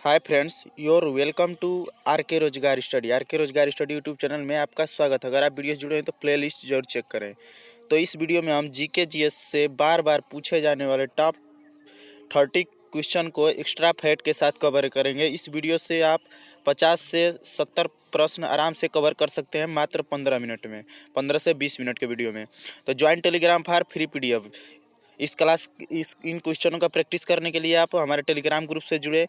Hi friends, your welcome to R K Rozgar study YouTube channel में आपका स्वागत है। अगर आप वीडियो से जुड़े हैं तो प्लेलिस्ट जरूर चेक करें। तो इस वीडियो में हम जीके जीएस से बार बार पूछे जाने वाले टॉप 30 क्वेश्चन को एक्स्ट्रा फैक्ट के साथ कवर करेंगे। इस वीडियो से आप 50 से 70 प्रश्न आराम से कवर कर सकते हैं मात्र 15 मिनट में, 15 से 20 मिनट के वीडियो में। तो join Telegram for free PDF. इन क्वेश्चनों का प्रैक्टिस करने के लिए आप हमारे टेलीग्राम ग्रुप से जुड़े,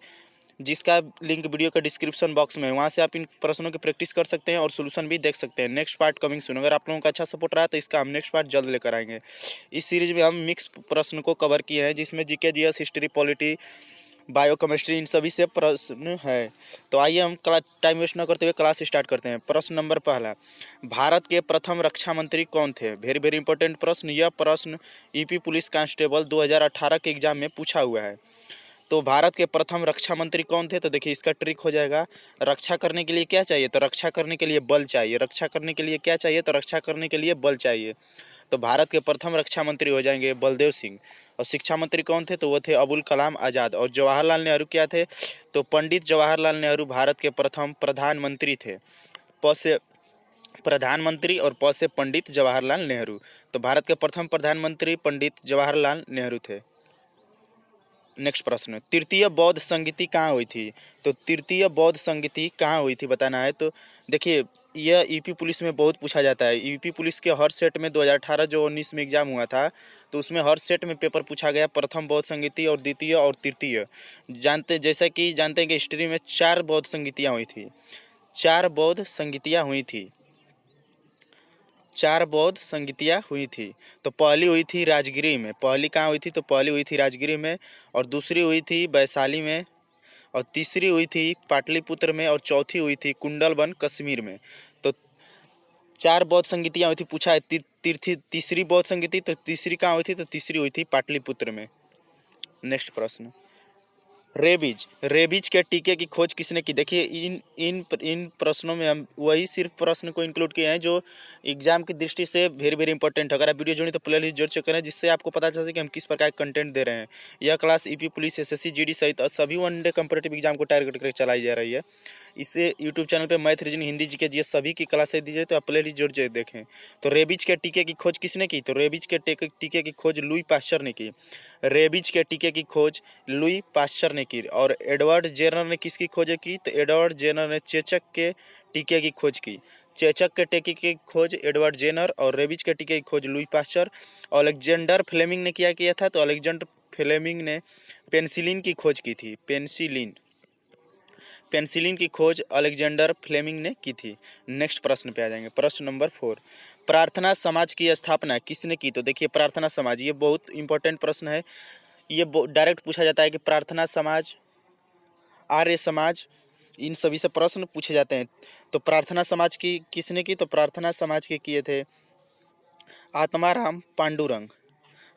जिसका लिंक वीडियो का डिस्क्रिप्शन बॉक्स में है। वहाँ से आप इन प्रश्नों की प्रैक्टिस कर सकते हैं और सोल्यूशन भी देख सकते हैं। Next part coming soon. अगर आप लोगों का अच्छा सपोर्ट रहा तो इसका हम नेक्स्ट पार्ट जल्द लेकर आएंगे। इस सीरीज में हम मिक्स प्रश्न को कवर किए हैं, जिसमें GK GS, history, polity, biochemistry, इन सभी से प्रश्न है। तो आइए हम टाइम वेस्ट न करते हुए क्लास स्टार्ट करते हैं। प्रश्न नंबर पहला, भारत के प्रथम रक्षा मंत्री कौन थे? वेरी वेरी इंपॉर्टेंट प्रश्न। यह प्रश्न यूपी पुलिस कांस्टेबल 2018 के एग्जाम में पूछा हुआ है। तो भारत के प्रथम रक्षा मंत्री कौन थे? तो देखिए, इसका ट्रिक हो जाएगा। रक्षा करने के लिए क्या चाहिए? तो रक्षा करने के लिए बल चाहिए। रक्षा करने के लिए क्या चाहिए? तो रक्षा करने के लिए बल चाहिए। तो भारत के प्रथम रक्षा मंत्री हो जाएंगे बलदेव सिंह। और शिक्षा मंत्री कौन थे? तो वो थे अबुल कलाम आज़ाद। और जवाहरलाल नेहरू क्या थे? तो पंडित जवाहरलाल नेहरू भारत के प्रथम प्रधानमंत्री थे। प से प्रधानमंत्री और प से पंडित जवाहरलाल नेहरू। तो भारत के प्रथम प्रधानमंत्री पंडित जवाहरलाल नेहरू थे। नेक्स्ट प्रश्न, तृतीय बौद्ध संगीति कहाँ हुई थी? तो तृतीय बौद्ध संगीति कहाँ हुई थी बताना है। तो देखिए, यह यूपी पुलिस में बहुत पूछा जाता है। यूपी पुलिस के हर सेट में 2018 जो 19 में एग्जाम हुआ था, तो उसमें हर सेट में पेपर पूछा गया प्रथम बौद्ध संगीति और द्वितीय और तृतीय। जैसा कि जानते हैं कि हिस्ट्री में 4 बौद्ध संगीतियाँ हुई थी। 4 बौद्ध संगीतियाँ हुई थी। 4 बौद्ध संगीतियाँ हुई थी। तो पहली हुई थी राजगिरी में। पहली कहाँ हुई थी? तो पहली हुई थी राजगिरी में, और दूसरी हुई थी वैशाली में, और तीसरी हुई थी पाटलिपुत्र में, और चौथी हुई थी कुंडलवन कश्मीर में। तो 4 बौद्ध संगीतियाँ हुई थी। पूछा है तीसरी बौद्ध संगीति, तो तीसरी कहाँ हुई थी? तो तीसरी हुई थी पाटलिपुत्र में। नेक्स्ट प्रश्न, रेबीज के टीके की खोज किसने की? देखिए, इन प्रश्नों में हम वही सिर्फ प्रश्न को इंक्लूड किए हैं जो एग्जाम की दृष्टि से वेरी वेरी इंपॉर्टेंट है। अगर आप वीडियो जोड़ें तो प्ले लिस्ट जरूर चेक करें, जिससे आपको पता चल सके कि हम किस प्रकार का कंटेंट दे रहे हैं। यह class UP police, SSC, GD सहित सभी वनडे कॉम्पिटेटिव एग्जाम को टारगेट करके चलाई जा रही है। इसे यूट्यूब चैनल पे math, reasoning, Hindi, GK, GS सभी की क्लासेस दी जाए, तो आप प्ले लिस्ट जरूर देखें। तो रेबीज के टीके की खोज किसने की? तो रेबीज के टीके की खोज लुई पास्चर ने की। रेबीज के टीके की खोज लुई पास्चर ने की। और एडवर्ड जेनर ने किसकी खोज की? तो एडवर्ड जेनर ने चेचक के टीके की खोज की। चेचक के टीके की खोज एडवर्ड जेनर, और रेबीज के टीके की खोज लुई पास्चर। और अलेक्जेंडर फ्लेमिंग ने क्या किया था? तो अलेक्जेंडर फ्लेमिंग ने पेनिसिलिन की खोज की थी। पेनिसिलिन की खोज अलेक्जेंडर फ्लेमिंग ने की थी। नेक्स्ट प्रश्न पे आ जाएंगे। प्रश्न नंबर 4, प्रार्थना समाज की स्थापना किसने की? तो देखिए, प्रार्थना समाज, ये बहुत इंपॉर्टेंट प्रश्न है। ये डायरेक्ट पूछा जाता है कि प्रार्थना समाज, आर्य समाज, इन सभी से प्रश्न पूछे जाते हैं। तो प्रार्थना समाज की किसने की? तो प्रार्थना समाज के किए थे आत्माराम पांडुरंग।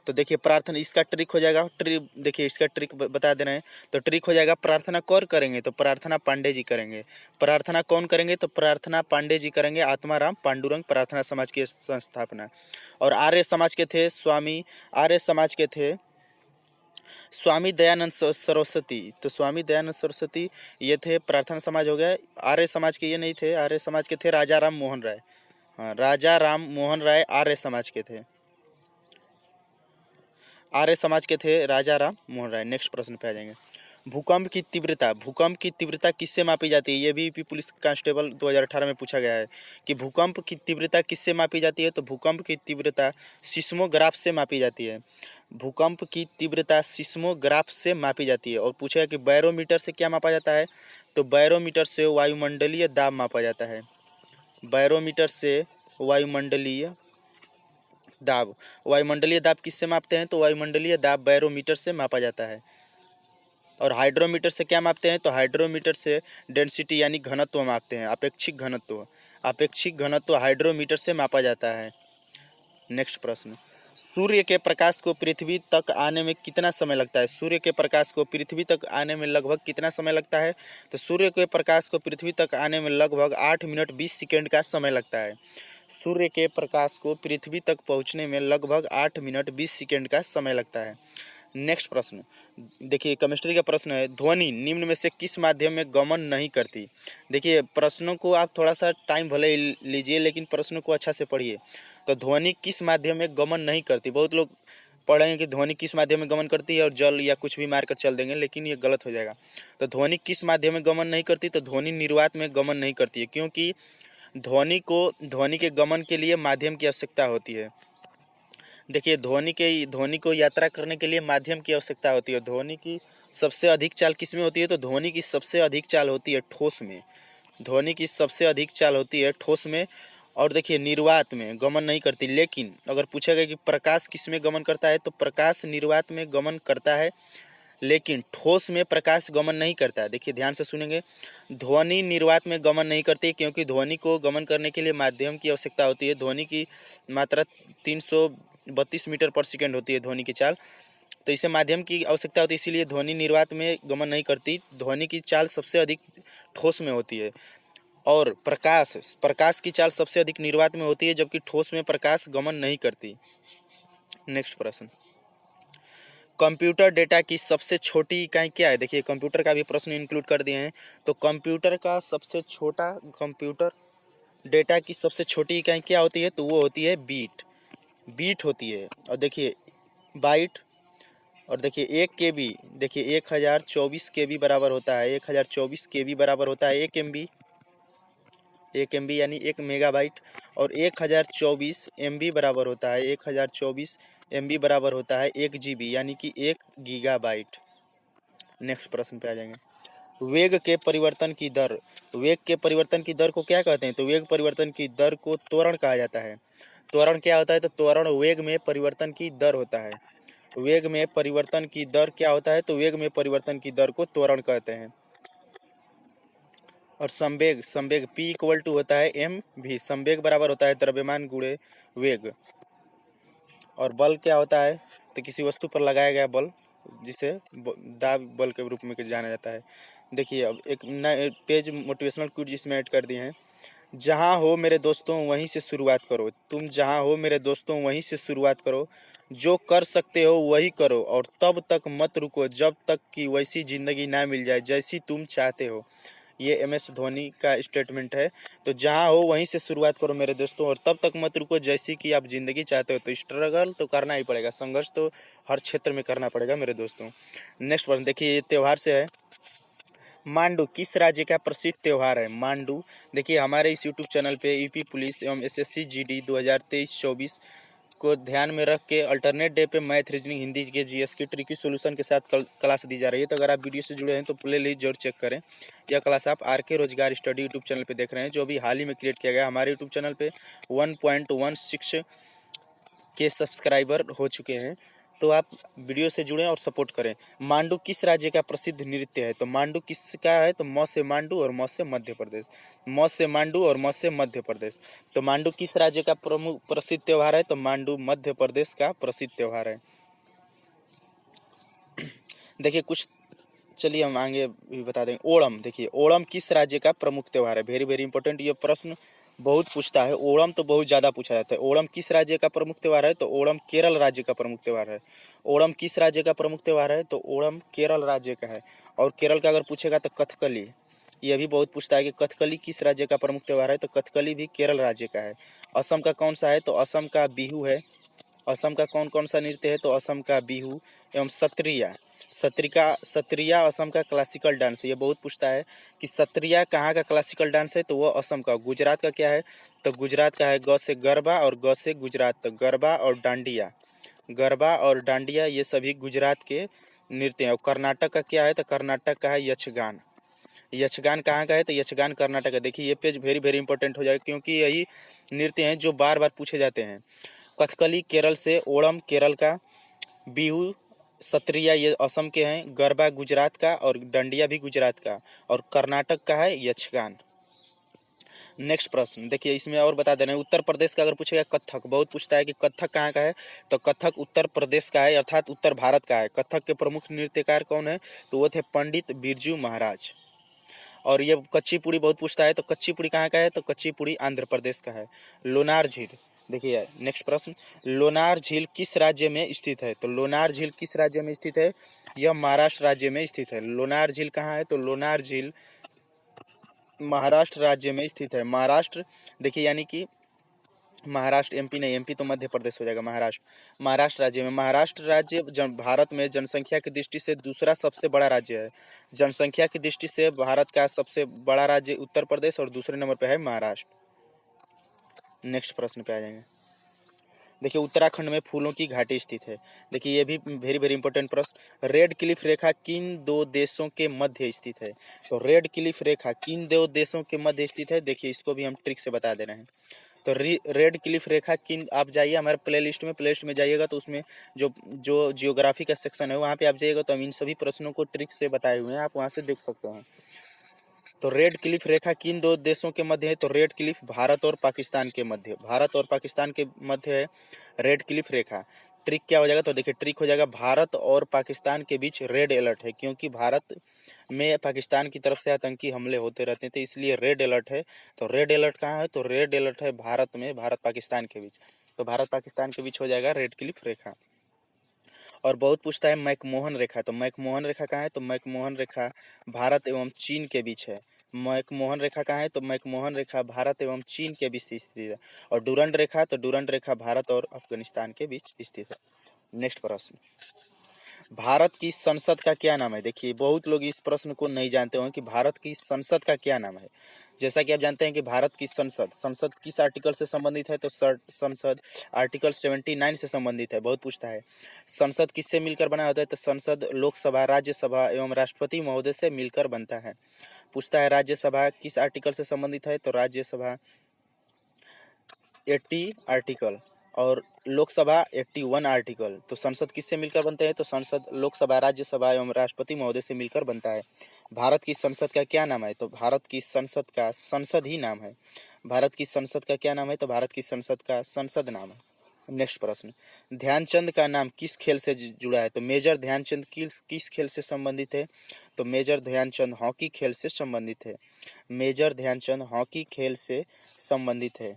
तो देखिए, प्रार्थना, इसका ट्रिक हो जाएगा। देखिए, इसका ट्रिक बता दे रहे हैं। तो ट्रिक हो जाएगा, प्रार्थना कौन करेंगे? तो प्रार्थना पांडे जी करेंगे। प्रार्थना कौन करेंगे? तो प्रार्थना पांडे जी करेंगे। आत्माराम पांडुरंग प्रार्थना समाज की संस्थापना। और आर्य समाज के थे स्वामी दयानंद सरस्वती। तो स्वामी दयानंद सरस्वती ये थे, प्रार्थना समाज हो गया। आर्य समाज के ये नहीं थे। आर्य समाज के थे राजा राम मोहन राय। हाँ, राजा राम मोहन राय आर्य समाज के थे। आर्य समाज के थे राजा राम मोहन राय। नेक्स्ट प्रश्न पे आ जाएंगे। भूकंप की तीव्रता किससे मापी जाती है? ये भी यूपी पुलिस कांस्टेबल 2018 में पूछा गया है कि भूकंप की तीव्रता किससे मापी जाती है? तो भूकंप की तीव्रता सिस्मोग्राफ से मापी जाती है। भूकंप की तीव्रता सिस्मोग्राफ से मापी जाती है। और पूछा है कि बैरोमीटर से क्या मापा जाता है? तो बैरोमीटर से वायुमंडलीय दाब मापा जाता है। बैरोमीटर से वायुमंडलीय दाब। वायुमंडलीय दाब किससे मापते हैं? तो वायुमंडलीय दाब बैरोमीटर से मापा जाता है। और हाइड्रोमीटर से क्या मापते हैं? तो हाइड्रोमीटर से डेंसिटी यानी घनत्व मापते हैं। अपेक्षिक घनत्व हाइड्रोमीटर से मापा जाता है। नेक्स्ट प्रश्न, सूर्य के प्रकाश को पृथ्वी तक आने में कितना समय लगता है? सूर्य के प्रकाश को पृथ्वी तक आने में लगभग कितना समय लगता है? तो सूर्य के प्रकाश को पृथ्वी तक आने में लगभग 8 मिनट 20 सेकेंड का समय लगता है। सूर्य के प्रकाश को पृथ्वी तक पहुंचने में लगभग 8 मिनट 20 सेकेंड का समय लगता है। नेक्स्ट प्रश्न देखिए, केमिस्ट्री का प्रश्न है, ध्वनि निम्न में से किस माध्यम में गमन नहीं करती। देखिए प्रश्नों को आप थोड़ा सा टाइम भले ही लीजिए, लेकिन प्रश्नों को अच्छा से पढ़िए। तो ध्वनि किस माध्यम में गमन नहीं करती, बहुत लोग पढ़ेंगे कि ध्वनि किस माध्यम में गमन करती है और जल या कुछ भी मारकर चल देंगे, लेकिन ये गलत हो जाएगा। तो ध्वनि किस माध्यम में गमन नहीं करती, तो ध्वनि निर्वात में गमन नहीं करती है, क्योंकि ध्वनि के गमन के लिए माध्यम की आवश्यकता होती है। देखिए ध्वनि को यात्रा करने के लिए माध्यम की आवश्यकता होती है। ध्वनि की सबसे अधिक चाल किस में होती है, तो ध्वनि की सबसे अधिक चाल होती है ठोस में। ध्वनि की सबसे अधिक चाल होती है ठोस में। और देखिए निर्वात में गमन नहीं करती, लेकिन अगर पूछा गया कि प्रकाश किस में गमन करता है, तो प्रकाश निर्वात में गमन करता है, लेकिन ठोस में प्रकाश गमन नहीं करता है। देखिए ध्यान से सुनेंगे, ध्वनि निर्वात में गमन नहीं करती, क्योंकि ध्वनि को गमन करने के लिए माध्यम की आवश्यकता होती है। ध्वनि की मात्रा 332 मीटर पर सेकेंड होती है ध्वनि की चाल, तो इसे माध्यम की आवश्यकता होती है, इसीलिए ध्वनि निर्वात में गमन नहीं करती। ध्वनि की चाल सबसे अधिक ठोस में होती है, और प्रकाश की चाल सबसे अधिक निर्वात में होती है, जबकि ठोस में प्रकाश गमन नहीं करती। नेक्स्ट प्रश्न, कंप्यूटर डेटा की सबसे छोटी इकाई क्या है। देखिए कंप्यूटर का भी प्रश्न इंक्लूड कर दिए हैं। तो कंप्यूटर डेटा की सबसे छोटी इकाई क्या होती है, तो वो होती है बीट होती है। और देखिए बाइट, और देखिए 1 KB, देखिए 1024 KB बराबर होता है, 1024 KB बराबर होता है 1 MB यानी 1 मेगाबाइट। और 1024 MB बराबर होता है 1024 MB बराबर होता है 1 GB यानी कि 1 गीगाबाइट। नेक्स्ट प्रश्न पे आ जाएंगे, वेग के परिवर्तन की दर। वेग के परिवर्तन की दर को क्या कहते हैं, तो वेग परिवर्तन की दर को त्वरण कहा जाता है। त्वरण क्या होता है, तो त्वरण वेग में परिवर्तन की दर होता है। वेग में परिवर्तन की दर क्या होता है, तो वेग में परिवर्तन की दर को त्वरण कहते हैं। और संवेग P इक्वल टू होता है mv। संवेग बराबर होता है द्रव्यमान गुणे वेग। और बल क्या होता है, तो किसी वस्तु पर लगाया गया बल, जिसे दाब बल के रूप में जाना जाता है। देखिए अब एक नए पेज मोटिवेशनल क्विज इसमें ऐड कर दिए हैं। जहाँ हो मेरे दोस्तों वहीं से शुरुआत करो। तुम जहाँ हो मेरे दोस्तों वहीं से शुरुआत करो। जो कर सकते हो वही करो, और तब तक मत रुको जब तक कि वैसी जिंदगी ना मिल जाए जैसी तुम चाहते हो। ये MS धोनी का स्टेटमेंट है। तो जहाँ हो वहीं से शुरुआत करो मेरे दोस्तों, और तब तक मत रुको जैसी कि आप जिंदगी चाहते हो। तो स्ट्रगल तो करना ही पड़ेगा, संघर्ष तो हर क्षेत्र में करना पड़ेगा मेरे दोस्तों। नेक्स्ट प्रश्न देखिए, ये त्योहार से है। मांडू किस राज्य का प्रसिद्ध त्योहार है। मांडू देखिए हमारे इस यूट्यूब चैनल पे यूपी पुलिस एवं SSC GD 2023-24 को ध्यान में रख के अल्टरनेट डे पे मैथ, रीजनिंग, हिंदी के GS की ट्रिकी सॉल्यूशन के साथ क्लास दी जा रही है। तो अगर आप वीडियो से जुड़े हैं तो प्ले लिस्ट जरूर चेक करें। यह क्लास आप RK रोजगार स्टडी यूट्यूब चैनल पे देख रहे हैं, जो अभी हाल ही में क्रिएट किया गया। हमारे यूट्यूब चैनल पे 1.16 के सब्सक्राइबर हो चुके हैं, तो आप वीडियो से जुड़ें और सपोर्ट करें। मांडू किस राज्य का प्रसिद्ध नृत्य है, तो मांडू किसका है, तो म से मांडू और म से मध्य प्रदेश। म से मांडू और म से मध्य प्रदेश। तो मांडू किस राज्य का प्रमुख प्रसिद्ध त्योहार है, तो मांडू मध्य प्रदेश का प्रसिद्ध त्योहार है। देखिए कुछ, चलिए हम आगे भी बता देंगे। ओणम, देखिए ओणम किस राज्य का प्रमुख त्योहार है। वेरी वेरी इंपॉर्टेंट, ये प्रश्न बहुत पूछता है। ओणम तो बहुत ज़्यादा पूछा जाता है। ओणम किस राज्य का प्रमुख त्योहार है, तो ओणम केरल राज्य का प्रमुख त्योहार है। ओणम किस राज्य का प्रमुख त्योहार है, तो ओणम केरल राज्य का है। और केरल का अगर पूछेगा तो कथकली, यह भी बहुत पूछता है कि कथकली किस राज्य का प्रमुख त्योहार है, तो कथकली भी केरल राज्य का है। असम का कौन सा है, तो असम का बिहू है। असम का कौन कौन सा नृत्य है, तो असम का बिहू एवं सत्रिया असम का क्लासिकल डांस है। ये बहुत पूछता है कि सत्रिया कहाँ का क्लासिकल डांस है, तो वो असम का। गुजरात का क्या है, तो गुजरात का है ग से गरबा और ग से गुजरात। तो गरबा और डांडिया ये सभी गुजरात के नृत्य हैं। और कर्नाटक का क्या है, तो कर्नाटक का है यक्षगान। यक्षगान कहाँ का है, तो यक्षगान कर्नाटक का। देखिए ये पेज वेरी वेरी इंपॉर्टेंट हो जाएगा, क्योंकि यही नृत्य हैं जो बार बार पूछे जाते हैं। कथकली केरल से, ओणम केरल का, बिहू सत्रिया ये असम के हैं, गरबा गुजरात का और डांडिया भी गुजरात का, और कर्नाटक का है यक्षगान। नेक्स्ट प्रश्न देखिए, इसमें और बता दे रहे हैं। उत्तर प्रदेश का अगर पूछेगा कथक, बहुत पूछता है कि कथक कहाँ का है, तो कथक उत्तर प्रदेश का है, अर्थात उत्तर भारत का है। कथक के प्रमुख नृत्यकार कौन है, तो वो थे पंडित बिरजू महाराज। और ये कच्ची पूड़ी बहुत पूछता है, तो कच्ची पूड़ी कहाँ का है, तो कच्ची पूड़ी आंध्र प्रदेश का है। लोनार झील, देखिए नेक्स्ट प्रश्न, लोनार झील किस राज्य में स्थित है? तो लोनार झील किस राज्य में स्थित है? यह महाराष्ट्र राज्य में स्थित है। लोनार झील कहाँ है? तो लोनार झील महाराष्ट्र राज्य में स्थित है। महाराष्ट्र देखिए यानी कि महाराष्ट्र, एमपी नहीं, एमपी तो मध्य प्रदेश हो जाएगा। महाराष्ट्र राज्य में, महाराष्ट्र राज्य भारत में जनसंख्या की दृष्टि से दूसरा सबसे बड़ा राज्य है। जनसंख्या की दृष्टि से भारत का सबसे बड़ा राज्य उत्तर प्रदेश और दूसरे नंबर पे है महाराष्ट्र। नेक्स्ट प्रश्न पे आ जाएंगे। देखिए उत्तराखंड में फूलों की घाटी स्थित है। देखिए ये भी वेरी वेरी इंपॉर्टेंट प्रश्न, रेड क्लिफ रेखा किन दो देशों के मध्य स्थित है? तो रेड क्लिफ रेखा किन दो देशों के मध्य स्थित है? देखिए इसको भी हम ट्रिक से बता दे रहे हैं। तो रेड क्लिफ रेखा किन, आप जाइए हमारे प्लेलिस्ट में जाइएगा तो उसमें जो जो जियोग्राफी का सेक्शन है वहाँ पे आप जाइएगा तो हम इन सभी प्रश्नों को ट्रिक से बताए हुए हैं, आप वहाँ से देख सकते हैं। तो रेड क्लिफ रेखा किन दो देशों के मध्य है? तो रेड क्लिफ भारत और पाकिस्तान के मध्य, भारत और पाकिस्तान के मध्य है रेड क्लिफ रेखा। ट्रिक क्या हो जाएगा? तो देखिए ट्रिक हो जाएगा, भारत और पाकिस्तान के बीच रेड अलर्ट है, क्योंकि भारत में पाकिस्तान की तरफ से आतंकी हमले होते रहते थे, इसलिए रेड अलर्ट है। तो रेड अलर्ट कहाँ है? तो रेड अलर्ट है भारत में, भारत पाकिस्तान के बीच। तो भारत पाकिस्तान के बीच हो जाएगा रेड क्लिफ रेखा। और बहुत पूछता है मैकमोहन रेखा, तो मैकमोहन रेखा कहाँ है? तो मैकमोहन रेखा भारत एवं चीन के बीच है। मैकमोहन रेखा कहाँ है? तो मैकमोहन रेखा भारत एवं चीन के बीच स्थित है। और डूरंड रेखा, तो डूरंड रेखा भारत और अफगानिस्तान के बीच स्थित है। नेक्स्ट प्रश्न, भारत की संसद का क्या नाम है? देखिए बहुत लोग इस प्रश्न को नहीं जानते होंगे कि भारत की संसद का क्या नाम है। जैसा कि आप जानते हैं कि भारत की संसद किस आर्टिकल से संबंधित है? तो संसद आर्टिकल 79 से संबंधित है। बहुत पूछता है संसद किससे मिलकर बना होता है? तो संसद लोकसभा, राज्यसभा एवं राष्ट्रपति महोदय से मिलकर बनता है। पूछता है राज्यसभा किस आर्टिकल से संबंधित है? तो राज्यसभा 80 आर्टिकल और लोकसभा 81 आर्टिकल। तो संसद किससे मिलकर बनते हैं? तो संसद लोकसभा, राज्यसभा एवं राष्ट्रपति महोदय से मिलकर बनता है। भारत की संसद का क्या नाम है? तो भारत की संसद का संसद ही नाम है। भारत की संसद का क्या नाम है? तो भारत की संसद का संसद नाम है। नेक्स्ट प्रश्न, ध्यानचंद का नाम किस खेल से जुड़ा है? तो मेजर ध्यानचंद किस खेल से संबंधित है? तो मेजर ध्यानचंद हॉकी खेल से संबंधित है। मेजर ध्यानचंद हॉकी खेल से संबंधित है।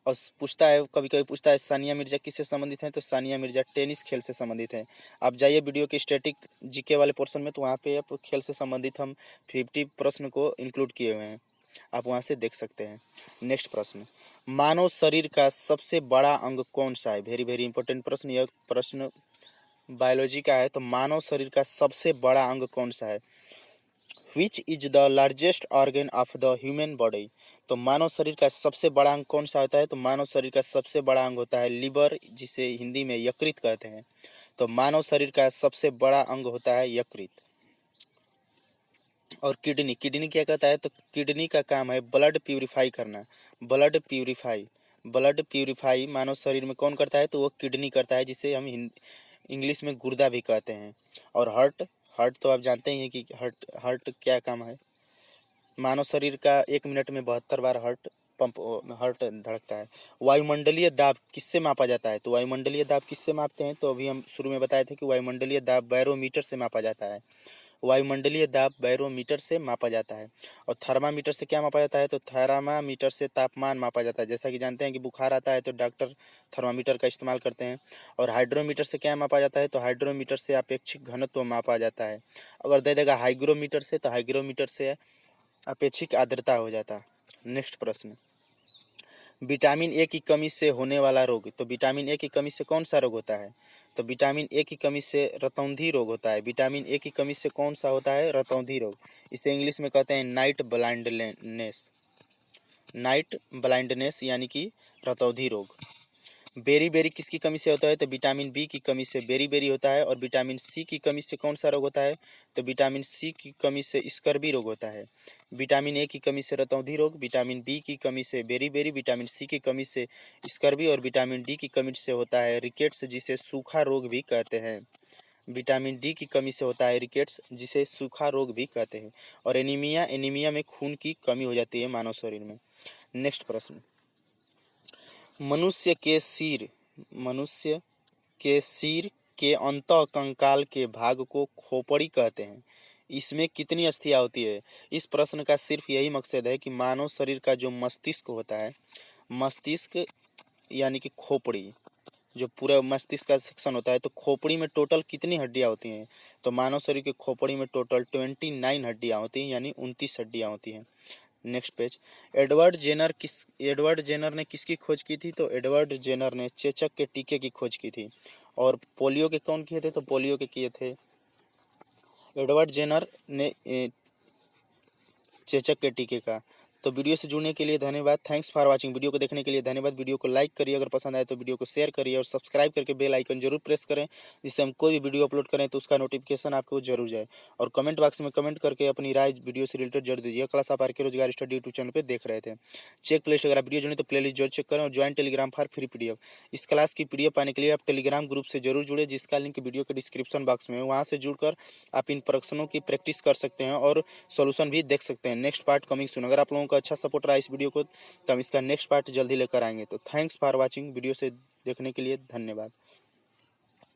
और पूछता है, कभी कभी पूछता है सानिया मिर्जा किससे संबंधित है? तो सानिया मिर्जा टेनिस खेल से संबंधित है। आप जाइए वीडियो के स्टैटिक जीके वाले पोर्शन में, तो वहाँ पे आप खेल से संबंधित हम 50 प्रश्न को इंक्लूड किए हुए हैं, आप वहाँ से देख सकते हैं। नेक्स्ट प्रश्न, मानव शरीर का सबसे बड़ा अंग कौन सा है? वेरी वेरी इंपॉर्टेंट प्रश्न, यह प्रश्न बायोलॉजी का है। तो मानव शरीर का सबसे बड़ा अंग कौन सा है? Which is the largest organ of the human body? तो मानव शरीर का सबसे बड़ा अंग कौन सा होता है? तो मानव शरीर का सबसे बड़ा अंग होता है लिवर, जिसे हिंदी में यकृत कहते हैं। तो मानव शरीर का सबसे बड़ा अंग होता है यकृत। और किडनी, किडनी क्या कहता है? तो किडनी का काम है ब्लड प्यूरिफाई करना। ब्लड प्यूरिफाई मानव शरीर में कौन करता है? तो वो किडनी करता है, जिसे हम इंग्लिश में गुर्दा भी कहते हैं। और हार्ट तो आप जानते ही हैं कि हार्ट क्या काम है। मानव शरीर का 1 मिनट में 72 बार हार्ट धड़कता है। वायुमंडलीय दाब किससे मापा जाता है? तो वायुमंडलीय दाब किससे मापते हैं? तो अभी हम शुरू में बताए थे कि वायुमंडलीय दाब बैरोमीटर से मापा जाता है। वायुमंडलीय दाब बैरोमीटर से मापा जाता है। और थर्मामीटर से क्या मापा जाता है? तो थर्मामीटर से तापमान मापा जाता है। जैसा कि जानते हैं कि बुखार आता है तो डॉक्टर थर्मामीटर का इस्तेमाल करते हैं। और हाइड्रोमीटर से क्या मापा जाता है? तो हाइड्रोमीटर से अपेक्षिक घनत्व मापा जाता है। अगर दे देगा हाइग्रोमीटर से, तो हाइग्रोमीटर से अपेक्षिक आर्द्रता हो जाता है। नेक्स्ट प्रश्न, विटामिन ए की कमी से होने वाला रोग। तो विटामिन ए की कमी से कौन सा रोग होता है? तो विटामिन ए की कमी से रतौंधी रोग होता है। विटामिन ए की कमी से कौन सा होता है? रतौंधी रोग। इसे इंग्लिश में कहते हैं नाइट ब्लाइंडनेस यानी कि रतौंधी रोग। बेरी बेरी किसकी कमी से होता है? तो विटामिन बी की कमी से बेरी बेरी होता है। और विटामिन सी की कमी से कौन सा रोग होता है? तो विटामिन सी की कमी से स्कर्वी रोग होता है। विटामिन ए की कमी से रतौंधी रोग, विटामिन बी की कमी से बेरी बेरी, विटामिन सी की कमी से स्कर्वी और विटामिन डी की कमी से होता है रिकेट्स, जिसे सूखा रोग भी कहते हैं। विटामिन डी की कमी से होता है रिकेट्स, जिसे सूखा रोग भी कहते हैं। और एनीमिया में खून की कमी हो जाती है मानव शरीर में। नेक्स्ट प्रश्न, मनुष्य के सिर के अंतः कंकाल के भाग को खोपड़ी कहते हैं। इसमें कितनी अस्थियां होती है? इस प्रश्न का सिर्फ यही मकसद है कि मानव शरीर का जो मस्तिष्क होता है, मस्तिष्क यानी कि खोपड़ी, जो पूरा मस्तिष्क का सेक्शन होता है, तो खोपड़ी में टोटल कितनी हड्डियां होती हैं? तो मानव शरीर के खोपड़ी में टोटल 29 हड्डियां होती हैं, यानी 29 हड्डियां होती हैं। Next page. एडवर्ड जेनर ने किसकी खोज की थी? तो एडवर्ड जेनर ने चेचक के टीके की खोज की थी। और पोलियो के कौन किए थे? तो पोलियो के किए थे एडवर्ड जेनर ने चेचक के टीके का। तो वीडियो से जुड़ने के लिए धन्यवाद। Thanks for watching. वीडियो को देखने के लिए धन्यवाद। वीडियो को लाइक करिए अगर पसंद आए तो, वीडियो को शेयर करिए और सब्सक्राइब करके बेल आइकन जरूर प्रेस करें, जिससे हम कोई भी वीडियो अपलोड करें तो उसका नोटिफिकेशन आपको जरूर जाए। और कमेंट बॉक्स में कमेंट करके अपनी राय वीडियो से रिलेटेड जरूर दीजिए। क्लास आप आरके रोजगार स्टडी यूट्यूब चैनल पर देख रहे थे। चेक प्ले लिस्ट, अगर आप वीडियो जुड़े तो प्ले लिस्ट जरूर चेक करें और join Telegram for free PDF. इस क्लास की पीडीएफ पाने के लिए आप टेलीग्राम ग्रुप से जरूर जुड़े, जिसका लिंक वीडियो के डिस्क्रिप्शन बॉक्स में है। वहाँ से जुड़कर आप इन प्रश्नों की प्रैक्टिस कर सकते हैं और सॉल्यूशन भी देख सकते हैं। Next part coming soon. अगर आप लोगों का अच्छा सपोर्ट रहा इस वीडियो को तो हम इसका नेक्स्ट पार्ट जल्दी लेकर आएंगे। तो थैंक्स फॉर वाचिंग। वीडियो से देखने के लिए धन्यवाद।